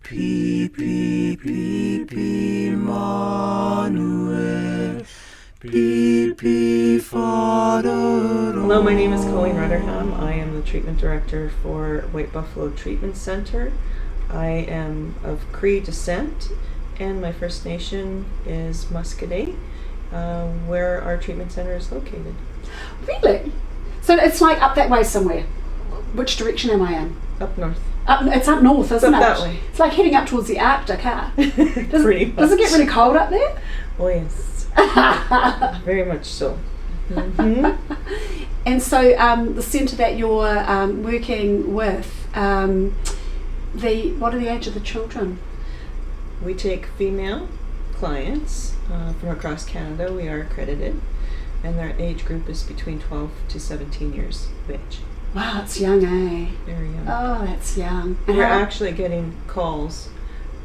P P P P Manuel. P P Father. Hello, my name is Colleen Rutherham. I am the treatment director for White Buffalo Treatment Center. I am of Cree descent, and my First Nation is Muscadet, where our treatment center is located. Really? So it's like up that way somewhere. Which direction am I in? Up north. It's up north, isn't it? Up that way. It's like heading up towards the Arctic, huh? Does it get really cold up there? Oh yes. Very much so. Mm-hmm. And so the centre that you're working with, what are the age of the children? We take female clients from across Canada. We are accredited, and their age group is between 12 to 17 years of age. Wow, it's young, eh? Very young. Oh, that's young. We're actually getting calls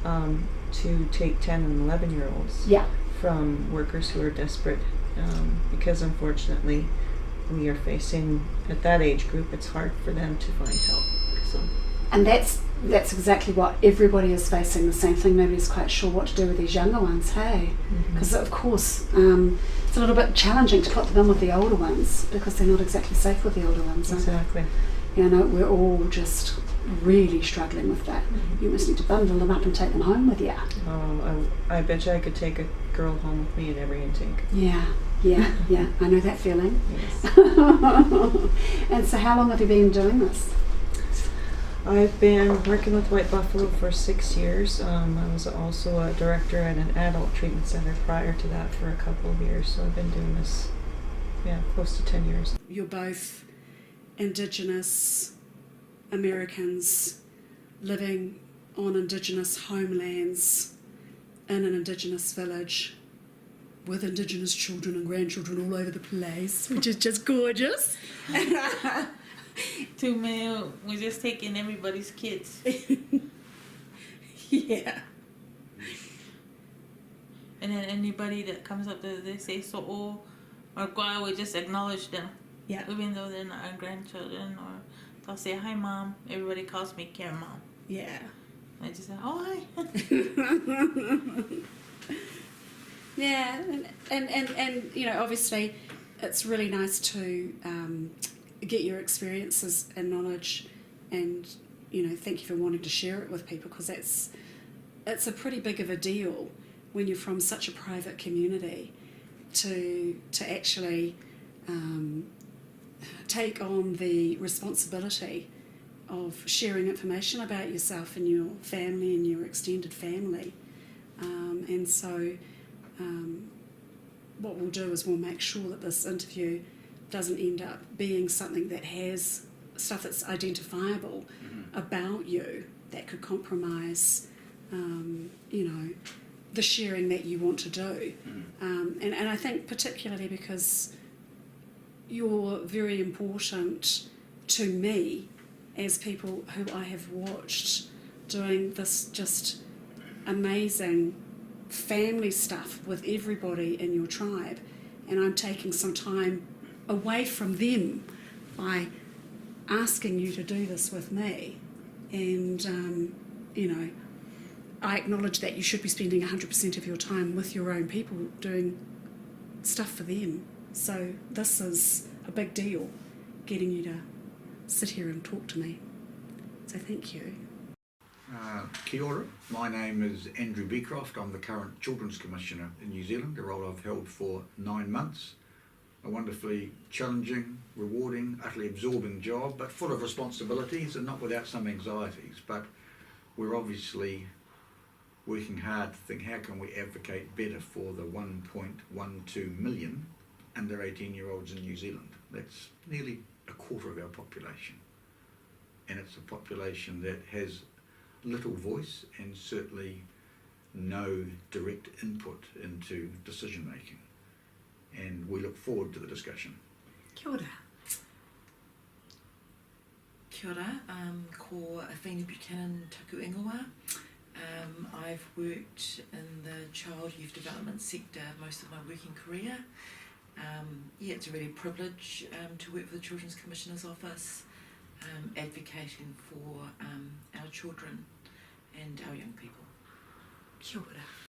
to take 10 and 11-year-olds Yeah. from workers who are desperate because unfortunately we are facing, at that age group, it's hard for them to find help. So. And that's exactly what everybody is facing, the same thing. Nobody's quite sure what to do with these younger ones, hey? Because of course it's a little bit challenging to put them in with the older ones because they're not exactly safe with the older ones. Exactly. You know, we're all just really struggling with that. You must need to bundle them up and take them home with you. Oh, I bet you I could take a girl home with me at every intake. Yeah. I know that feeling. Yes. And so how long have you been doing this? I've been working with White Buffalo for 6 years. I was also a director at an adult treatment center prior to that for a couple of years. So I've been doing this, close to 10 years. You're both Indigenous Americans living on Indigenous homelands in an Indigenous village with Indigenous children and grandchildren all over the place, which is just gorgeous. To me, we're just taking everybody's kids. Yeah. And then anybody that comes up there, they say so, or God, we just acknowledge them. Yeah. Even though they're not our grandchildren, or they'll say, hi, Mom. Everybody calls me Karen Mom. Yeah. And I just say, oh, hi. Yeah, and you know, obviously it's really nice to get your experiences and knowledge, and you know, thank you for wanting to share it with people, because it's a pretty big of a deal when you're from such a private community to actually take on the responsibility of sharing information about yourself and your family and your extended family, and so what we'll do is we'll make sure that this interview doesn't end up being something that has stuff that's identifiable about you that could compromise, you know, the sharing that you want to do. And I think particularly because you're very important to me as people who I have watched doing this just amazing family stuff with everybody in your tribe, and I'm taking some time away from them by asking you to do this with me, and you know, I acknowledge that you should be spending 100% of your time with your own people doing stuff for them. So this is a big deal, getting you to sit here and talk to me. So thank you. Kia ora. My name is Andrew Beecroft. I'm the current Children's Commissioner in New Zealand, a role I've held for 9 months. A wonderfully challenging, rewarding, utterly absorbing job, but full of responsibilities and not without some anxieties. But we're obviously working hard to think, how can we advocate better for the 1.12 million under 18-year-olds in New Zealand? That's nearly a quarter of our population. And it's a population that has little voice and certainly no direct input into decision making. And we look forward to the discussion. Kia ora. Kia ora, ko Awhina Buchanan taku ingoa. I've worked in the child youth development sector most of my working career. It's a really privilege to work for the Children's Commissioner's Office, advocating for our children. and our young people. Kia ora.